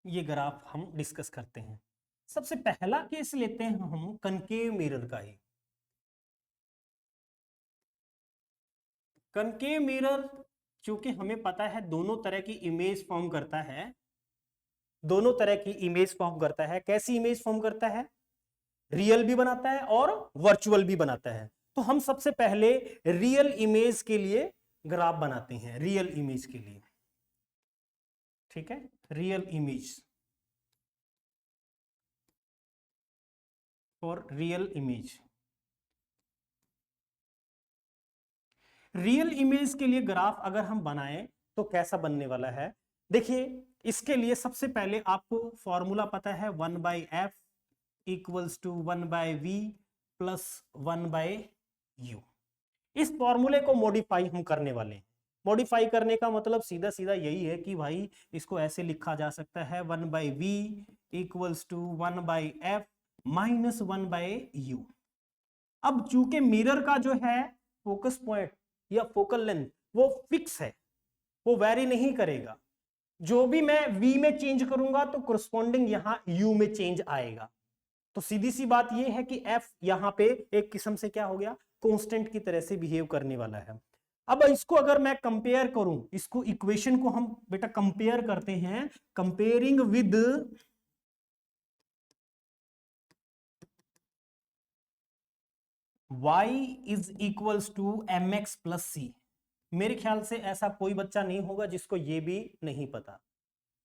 ये ग्राफ हम डिस्कस करते हैं। सबसे पहला केस लेते हैं हम कनकेव मिरर का ही। कनकेव मिरर चूंकि हमें पता है दोनों तरह की इमेज फॉर्म करता है, दोनों तरह की इमेज फॉर्म करता है। कैसी इमेज फॉर्म करता है? रियल भी बनाता है और वर्चुअल भी बनाता है। तो हम सबसे पहले रियल इमेज के लिए ग्राफ बनाते हैं, रियल इमेज के लिए। ठीक है, real image, for real image. Real image के लिए ग्राफ अगर हम बनाएं तो कैसा बनने वाला है? देखिए, इसके लिए सबसे पहले आपको फॉर्मूला पता है 1/f equals to 1/v plus 1/u। इस फॉर्मूले को मॉडिफाई हम करने वाले हैं। मॉडिफाई करने का मतलब सीधा सीधा यही है कि भाई इसको ऐसे लिखा जा सकता है 1/v equals to 1/f minus 1/u। अब चूंकि मिरर का जो है फोकस पॉइंट या फोकल लेंथ वो फिक्स है, वो वेरी नहीं करेगा। जो भी मैं v में चेंज करूंगा तो कोरस्पॉन्डिंग यहां u में चेंज आएगा। तो सीधी सी बात यह है कि f यहां पे एक किस्म से क्या हो गया, कांस्टेंट की तरह से बिहेव करने वाला है। अब इसको अगर मैं कंपेयर करूं, इसको इक्वेशन को हम बेटा कंपेयर करते हैं, comparing with y is equals to mx plus C. मेरे ख्याल से ऐसा कोई बच्चा नहीं होगा जिसको ये भी नहीं पता।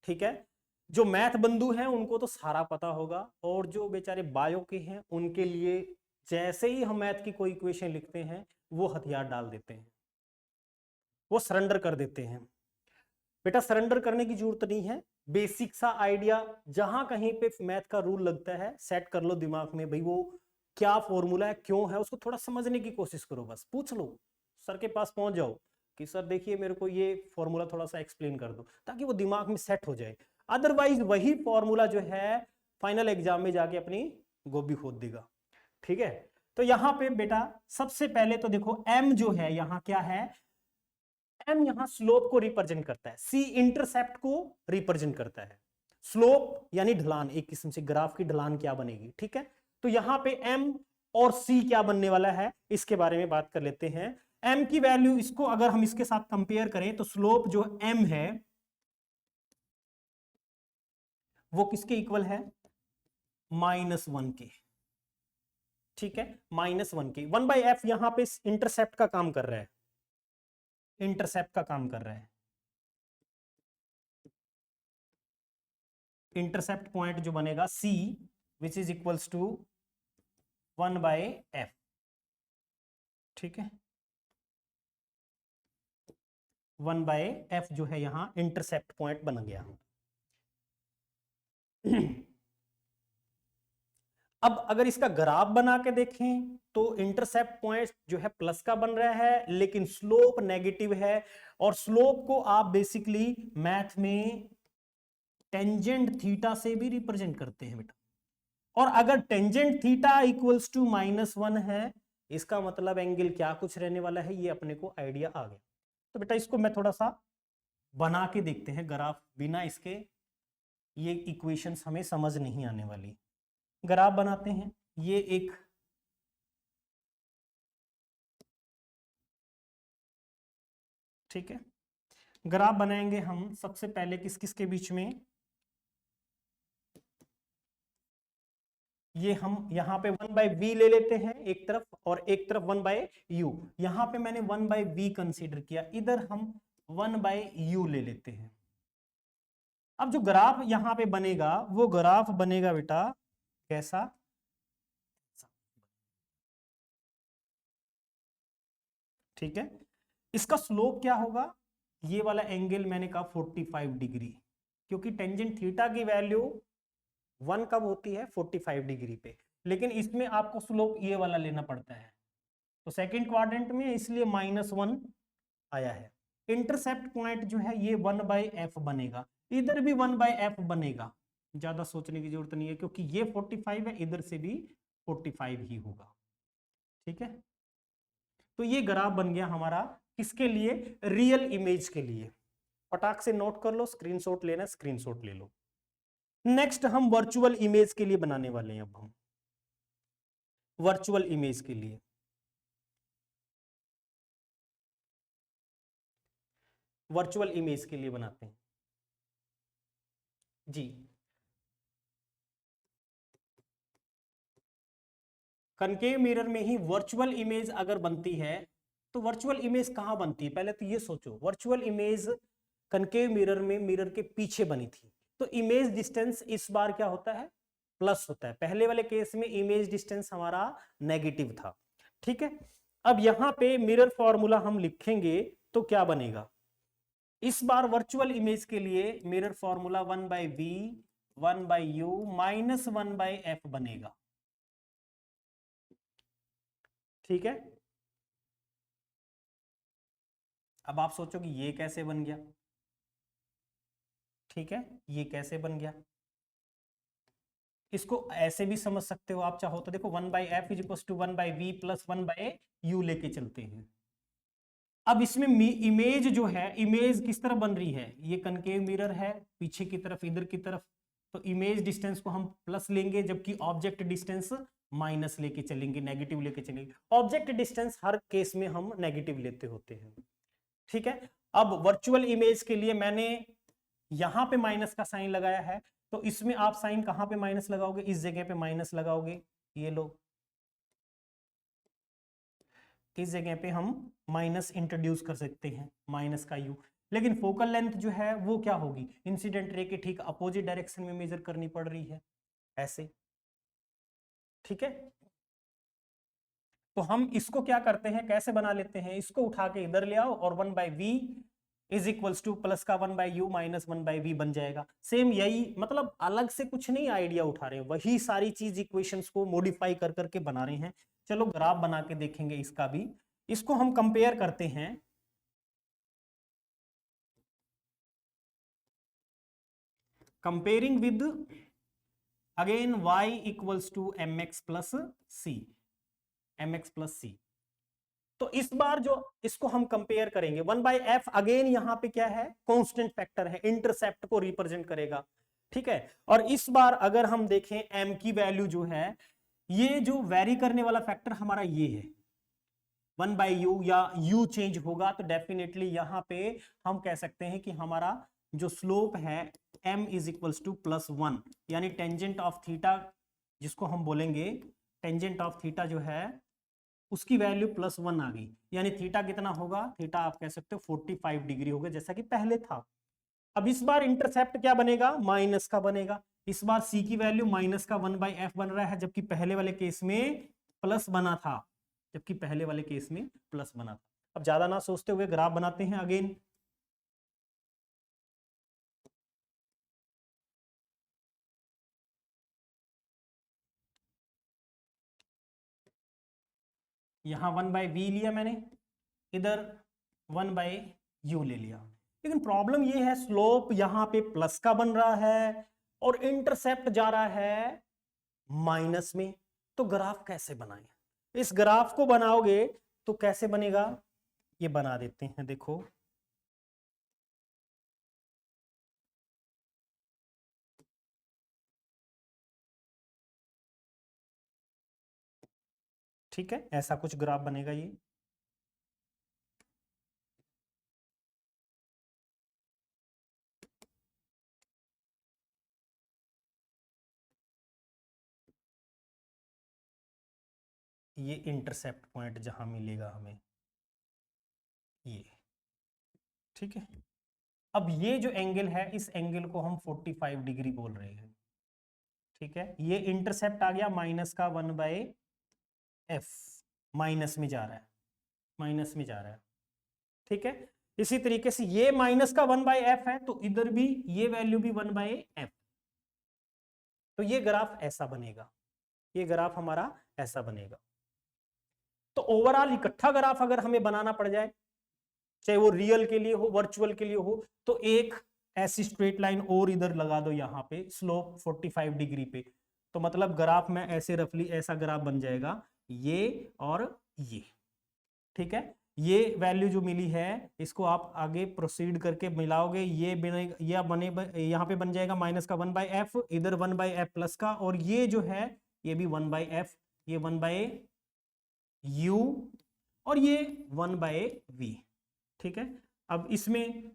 ठीक है, जो मैथ बंधु हैं उनको तो सारा पता होगा, और जो बेचारे बायो के हैं उनके लिए जैसे ही हम मैथ की कोई इक्वेशन लिखते हैं वो हथियार डाल देते हैं, वो सरेंडर कर देते हैं। बेटा सरेंडर करने की जरूरत नहीं है। बेसिक सा आइडिया जहां कहीं पे मैथ का रूल लगता है सेट कर लो दिमाग में, भाई वो क्या फॉर्मूला है, क्यों है, उसको थोड़ा समझने की कोशिश करो, बस पूछ लो, सर के पास पहुंच जाओ कि सर देखिए मेरे को ये फॉर्मूला थोड़ा सा एक्सप्लेन कर दो, ताकि वो दिमाग में सेट हो जाए। अदरवाइज वही फॉर्मूला जो है फाइनल एग्जाम में जाके अपनी गोभी खोद देगा। ठीक है, तो यहां पे बेटा सबसे पहले तो देखो m जो है यहां क्या है, m यहां स्लोप को रिप्रेजेंट करता है, c इंटरसेप्ट को रिप्रेजेंट करता है। स्लोप यानी ढलान, एक किस्म से ग्राफ की ढलान क्या बनेगी। ठीक है, तो यहां पे m और c क्या बनने वाला है इसके बारे में बात कर लेते हैं। m की वैल्यू, इसको अगर हम इसके साथ कंपेयर करें तो स्लोप जो m है वो किसके इक्वल है? -1 के। ठीक है, -1 के। 1/f यहां पे इंटरसेप्ट का काम कर रहा है, इंटरसेप्ट का काम कर रहा है। इंटरसेप्ट पॉइंट जो बनेगा c which is equals to 1/f। ठीक है, 1/f जो है यहां इंटरसेप्ट पॉइंट बन गया। अब अगर इसका ग्राफ बना के देखें तो इंटरसेप्ट पॉइंट जो है प्लस का बन रहा है, लेकिन स्लोप नेगेटिव है। और स्लोप को आप बेसिकली मैथ में टेंजेंट थीटा से भी रिप्रेजेंट करते हैं बेटा। और अगर टेंजेंट थीटा इक्वल्स टू -1 है, इसका मतलब एंगल क्या कुछ रहने वाला है, ये अपने को आइडिया आ गया। तो बेटा इसको मैं थोड़ा सा बना के देखते हैं ग्राफ, बिना इसके ये इक्वेशंस हमें समझ नहीं आने वाली। ग्राफ बनाते हैं। ये एक ठीक है, ग्राफ बनाएंगे हम सबसे पहले किस किस के बीच में, ये हम यहाँ पे 1/v ले लेते हैं एक तरफ, और एक तरफ 1/u। यहाँ पे मैंने 1/v कंसीडर किया, इधर हम 1/u ले लेते हैं। अब जो ग्राफ यहाँ पे बनेगा वो ग्राफ बनेगा बेटा कैसा, ठीक है। इसका स्लोप क्या होगा, ये वाला एंगल मैंने कहा 45 डिग्री, क्योंकि टेंजेंट थीटा की वैल्यू 1 कब होती है, 45 डिग्री पे, लेकिन इसमें आपको स्लोप ये वाला लेना पड़ता है। तो सेकंड क्वाड्रेंट में इसलिए -1 आया है। इंटरसेप्ट पॉइंट जो है ये 1/f बनेगा, इधर भी 1/f बनेगा, ज्यादा सोचने की जरूरत नहीं है, क्योंकि ये 45 है, इधर से भी 45 ही होगा, ठीक है। तो ये ग्राफ बन गया हमारा, किसके लिए, रियल इमेज के लिए। फटाक से नोट कर लो, स्क्रीनशॉट लेना स्क्रीनशॉट ले लो। नेक्स्ट हम वर्चुअल इमेज के लिए बनाने वाले हैं। अब हम वर्चुअल इमेज के लिए, वर्चुअल इमेज के लिए बनाते हैं जी। कनकेव मिरर में ही वर्चुअल इमेज अगर बनती है, तो वर्चुअल इमेज कहां बनती है, पहले तो ये सोचो, वर्चुअल इमेज कनकेव मिरर में मिरर के पीछे बनी थी, तो इमेज डिस्टेंस इस बार क्या होता है, प्लस होता है। पहले वाले केस में इमेज डिस्टेंस हमारा नेगेटिव था, ठीक है। अब यहां पे मिरर फॉर्मूला हम लिखेंगे तो क्या बनेगा, इस बार वर्चुअल इमेज के लिए mirror formula 1/v 1/u -1/f बनेगा, ठीक है। अब आप सोचोगे ये कैसे बन गया, ठीक है, ये कैसे बन गया। इसको ऐसे भी समझ सकते हो आप चाहो तो, देखो 1/f = 1/v + 1/u लेके चलते हैं। अब इसमें इमेज जो है, इमेज किस तरह बन रही है, ये कनकेव मिरर है, पीछे की तरफ इधर की तरफ, तो इमेज डिस्टेंस को हम प्लस लेंगे, जबकि ऑब्जेक्ट डिस्टेंस माइनस लेके चलेंगे, नेगेटिव लेके चलेंगे। ऑब्जेक्ट डिस्टेंस हर केस में हम नेगेटिव लेते होते हैं, ठीक है। अब वर्चुअल इमेज के लिए मैंने यहां पे माइनस का साइन लगाया है, तो इसमें आप साइन कहां पे माइनस लगाओगे, इस जगह पे माइनस लगाओगे, ये लो, इस जगह पे हम माइनस इंट्रोड्यूस कर सकते हैं, माइनस का यू। लेकिन फोकल लेंथ जो है वो क्या होगी, इंसिडेंट रे के ठीक अपोजिट डायरेक्शन में मेजर करनी पड़ रही है, ऐसे, ठीक है। तो हम इसको क्या करते हैं, कैसे बना लेते हैं, इसको उठा के इधर ले आओ, और 1/v = प्लस का 1/u -1/v बन जाएगा। सेम यही, मतलब अलग से कुछ नहीं आइडिया उठा रहे हैं, वही सारी चीज इक्वेशंस को मॉडिफाई कर करके बना रहे हैं। चलो ग्राफ बना के देखेंगे इसका भी, इसको हम कंपेयर करते हैं, comparing with again y = mx + c, mx + c। तो इस बार जो इसको हम कंपेयर करेंगे, 1/f अगेन यहां पे क्या है, कांस्टेंट फैक्टर है, इंटरसेप्ट को रिप्रेजेंट करेगा, ठीक है। और इस बार अगर हम देखें m की वैल्यू जो है, ये जो वेरी करने वाला फैक्टर हमारा ये है 1/u, या u चेंज होगा तो डेफिनेटली यहां पे हम कह सकते हैं कि हमारा जो स्लोप है m = +1, यानी टेंजेंट ऑफ थीटा जिसको हम बोलेंगे, टेंजेंट ऑफ थीटा जो है उसकी वैल्यू +1 आ गई, यानी थीटा कितना होगा, थीटा आप कह सकते हो 45 डिग्री होगा, जैसा कि पहले था। अब इस बार इंटरसेप्ट क्या बनेगा, माइनस का बनेगा। इस बार सी की वैल्यू माइनस का 1/f बन रहा है, जबकि पहले वाले केस में प्लस बना था, जबकि पहले वाले केस में प्लस बना था। अब ज्यादा ना सोचते हुए ग्राफ बनाते हैं अगेन। यहां 1/v लिया मैंने, इधर 1/u ले लिया, लेकिन प्रॉब्लम ये है स्लोप यहां पे प्लस का बन रहा है और इंटरसेप्ट जा रहा है माइनस में, तो ग्राफ कैसे बनाएं, इस ग्राफ को बनाओगे तो कैसे बनेगा, ये बना देते हैं, देखो ठीक है, ऐसा कुछ ग्राफ बनेगा ये। ये इंटरसेप्ट पॉइंट जहां मिलेगा हमें, ये ठीक है। अब ये जो एंगल है, इस एंगल को हम 45 डिग्री बोल रहे हैं, ठीक है। ये इंटरसेप्ट आ गया माइनस का 1/f, माइनस में जा रहा है, माइनस में जा रहा है, ठीक है। इसी तरीके से ये माइनस का 1/f है, तो इधर भी ये वैल्यू भी 1/f, तो ये ग्राफ ऐसा बनेगा, ये ग्राफ हमारा ऐसा बनेगा। तो ओवरऑल इकट्ठा ग्राफ अगर हमें बनाना पड़ जाए, चाहे वो रियल के लिए हो, वर्चुअल के लिए हो, तो एक ऐसी स्ट्रेट लाइन और इधर लगा दो, यहां पे स्लोप 45 डिग्री पे, तो मतलब ग्राफ में ऐसे रफली ऐसा ग्राफ बन जाएगा, ये और ये, ठीक है। ये वैल्यू जो मिली है, इसको आप आगे प्रोसीड करके मिलाओगे, ये बनेगा, ये बने यहां पे बन जाएगा माइनस का 1/f, इधर 1/f प्लस का, और ये जो है ये भी 1/f, ये 1/u, और ये 1/v, ठीक है। अब इसमें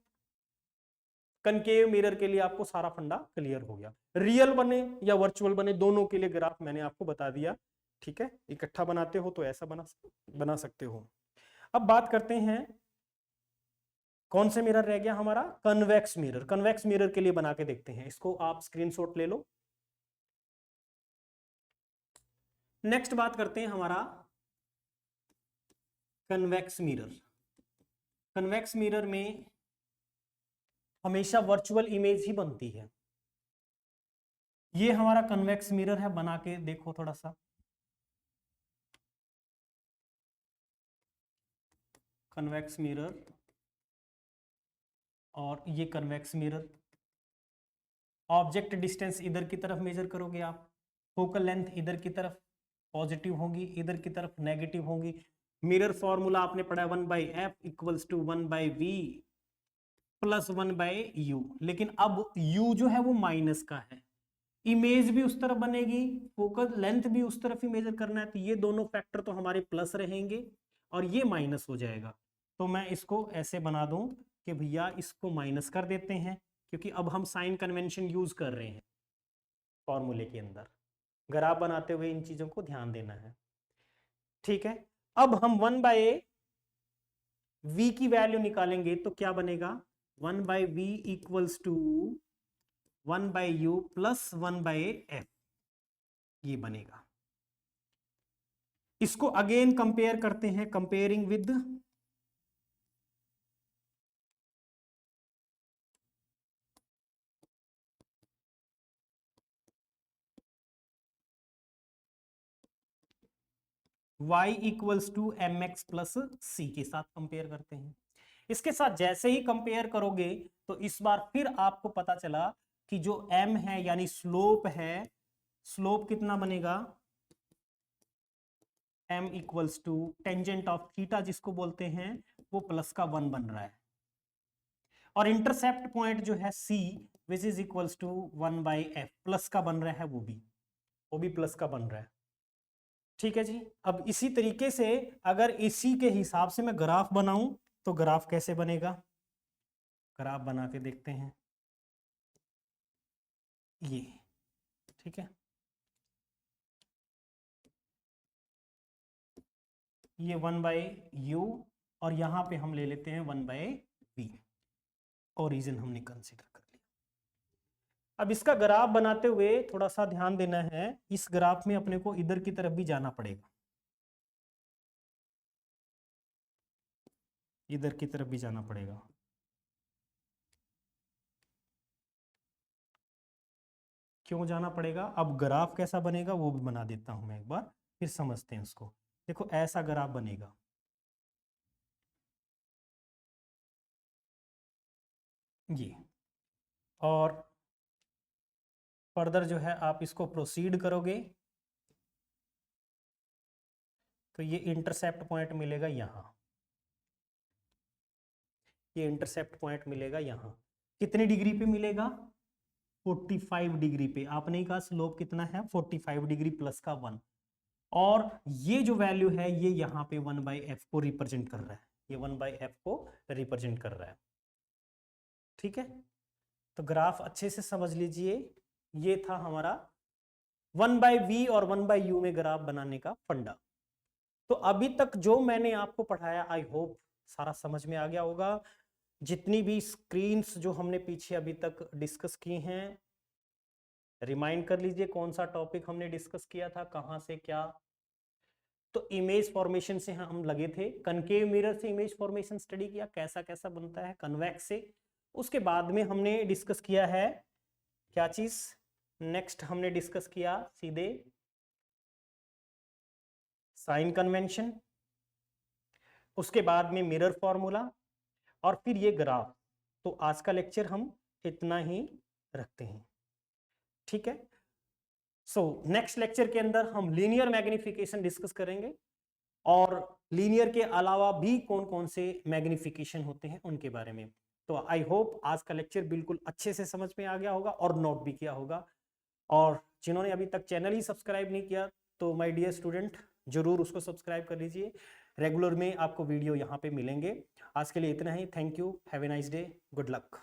कनकेव मिरर के लिए आपको सारा फंडा क्लियर हो गया। रियल बने या वर्चुअल बने, दोनों के लिए ग्राफ मैंने आपको बता दिया, ठीक है। इकट्ठा बनाते हो तो ऐसा बना सकते हो। अब बात करते हैं कौन से मिरर रह गया हमारा, कन्वेक्स मिरर। कन्वेक्स मिरर के लिए बना के देखते हैं, इसको आप स्क्रीनशॉट ले लो। नेक्स्ट बात करते हैं हमारा कन्वेक्स मिरर। कन्वेक्स मिरर में हमेशा वर्चुअल इमेज ही बनती है। ये हमारा कन्वेक्स मिरर है, बना के देखो थोड़ा सा। कन्वेक्स मिरर और ये कन्वेक्स मिरर, ऑब्जेक्ट डिस्टेंस इधर की तरफ मेजर करोगे आप, फोकल लेंथ इधर की तरफ पॉजिटिव होगी, इधर की तरफ नेगेटिव होगी। मिरर फॉर्मूला आपने पढ़ा 1/f equals to 1/v plus 1/u, लेकिन अब u जो है वो माइनस का है, इमेज भी उस तरफ बनेगी, फोकल लेंथ भी उस तरफ ही मेजर करना है, तो ये दोनों फैक्टर तो हमारे प्लस रहेंगे और ये माइनस हो जाएगा। तो मैं इसको ऐसे बना दूं कि भैया इसको माइनस कर देते हैं, क्योंकि अब हम साइन कन्वेंशन यूज कर रहे हैं फॉर्मूले के अंदर। ग्राफ बनाते हुए इन चीजों को ध्यान देना है, ठीक है। अब हम 1/v की वैल्यू निकालेंगे तो क्या बनेगा, 1/v equals to 1/u plus 1/f, ये बनेगा। इसको अगेन कंपेयर करते हैं, comparing with y equals to M X plus C के साथ कंपेयर करते हैं। इसके साथ जैसे ही कंपेयर करोगे तो इस बार फिर आपको पता चला कि जो m है यानी स्लोप है, स्लोप कितना बनेगा, m equals to tangent of theta जिसको बोलते हैं, वो प्लस का 1 बन रहा है। और इंटरसेप्ट पॉइंट जो है c which is equals to 1/f plus का बन रहा है, वो भी प्लस का बन रहा है, ठीक है जी। अब इसी तरीके से अगर इसी के हिसाब से मैं ग्राफ बनाऊं तो ग्राफ कैसे बनेगा, ग्राफ बना के देखते हैं, ये ठीक है। ये 1/u और यहां पे हम ले लेते हैं 1/v, ओरिजिन हमने कंसीडर कर लिया। अब इसका ग्राफ बनाते हुए थोड़ा सा ध्यान देना है, इस ग्राफ में अपने को इधर की तरफ भी जाना पड़ेगा, इधर की तरफ भी जाना पड़ेगा। क्यों जाना पड़ेगा, अब ग्राफ कैसा बनेगा वो भी बना देता हूं मैं एक बार, फिर समझते हैं उसको। देखो ऐसा ग्राफ बनेगा, ये, और फर्दर जो है आप इसको प्रोसीड करोगे तो ये इंटरसेप्ट पॉइंट मिलेगा यहां, ये इंटरसेप्ट पॉइंट मिलेगा यहां, कितनी डिग्री पे मिलेगा, 45 डिग्री पे। आपने ही कहा स्लोप कितना है, 45 डिग्री प्लस का 1, और ये जो वैल्यू है ये यहां पे 1/f को रिप्रेजेंट कर रहा है, ये 1/f को रिप्रेजेंट कर रहा है, ठीक है। तो ग्राफ अच्छे से समझ लीजिए, ये था हमारा 1/v और 1/u में ग्राफ बनाने का फंडा। तो अभी तक जो मैंने आपको पढ़ाया आई होप सारा समझ में आ गया होगा। जितनी भी स्क्रीन्स जो हमने पीछे अभी तक डिस्कस की हैं, रिमाइंड कर लीजिए कौन सा टॉपिक हमने डिस्कस किया था, कहां से क्या। तो इमेज फॉर्मेशन से हम लगे थे, कनकेव मिरर से इमेज फॉर्मेशन स्टडी किया, कैसा कैसा बनता है, कन्वेक्स से। उसके बाद में हमने डिस्कस किया है क्या चीज, नेक्स्ट हमने डिस्कस किया सीधे साइन कन्वेंशन, उसके बाद में मिरर फॉर्मूला, और फिर ये ग्राफ। तो आज का लेक्चर हम इतना ही रखते हैं, ठीक है। सो नेक्स्ट लेक्चर के अंदर हम लीनियर मैग्निफिकेशन डिस्कस करेंगे, और लीनियर के अलावा भी कौन कौन से मैग्निफिकेशन होते हैं उनके बारे में। तो आई होप आज का लेक्चर बिल्कुल अच्छे से समझ में आ गया होगा और नोट भी किया होगा। और जिन्होंने अभी तक चैनल ही सब्सक्राइब नहीं किया, तो माय डियर स्टूडेंट जरूर उसको सब्सक्राइब कर लीजिए। रेगुलर में आपको वीडियो यहाँ पे मिलेंगे। आज के लिए इतना ही। Thank you, have a nice day, good luck.